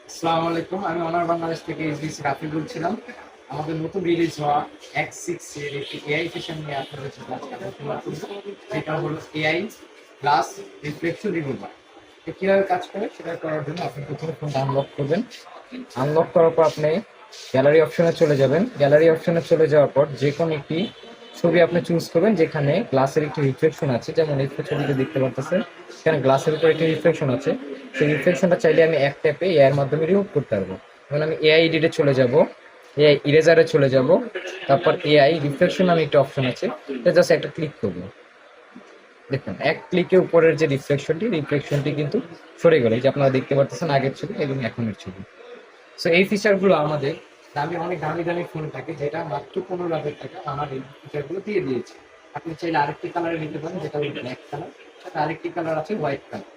আসসালামু আলাইকুম। আমি অনার বাংলাদেশ থেকে এইচবিসি রাফি বলছিলাম। আমাদের নতুন রিলিজ হওয়া X6 এর একটি এআই ফিচার নিয়ে আপনাদের সাথে আজকে আলোচনা করব। যেটা হলো এআই গ্লাস রিফ্লেকশন রিমুভার। এটা কিভাবে কাজ করে সেটা করার জন্য আপনি প্রথমে ফোনটা আনলক করবেন। আনলক করার পর আপনি গ্যালারি অপশনে চলে যাবেন। গ্যালারি অপশনে চলে যাওয়ার পর যে কোনো একটি ছবি আপনি চুজ করবেন যেখানে গ্লাসের একটি রিফ্লেকশন আছে, যেমন এই ছবিতে দেখতে পাচ্ছেন এখানে গ্লাসের উপর একটি রিফ্লেকশন আছে। সেই রিফ্লেকশনটা চাইলে আমি এক ট্যাপে এআই এর মাধ্যমে রিমুভ করতে পারবো। এখন আমি এআই এডিটে চলে যাব, এআই ইরেজারে চলে যাব, তারপর এআই রিফ্লেকশন নামে একটা অপশন আছে, এটা জাস্ট একটা ক্লিক করবো। দেখুন এক ক্লিকে উপরের যে রিফ্লেকশনটি কিন্তু সরে গেল। এই যে আপনারা দেখতে পাচ্ছেন আগের ছবি এবং এখনের ছবি। সো এই ফিচারগুলো আমাদের অনেক দামি দামি ফোন থাকে, যেটা মাত্র 15,000 টাকা আমার এই ফিচারগুলো দিয়ে দিয়েছে। আপনি চাইলে আরেকটি কালারে নিতে পারেন, যেটা হলো ব্ল্যাক কালার, সাথে আরেকটি কালার আছে হোয়াইট কালার।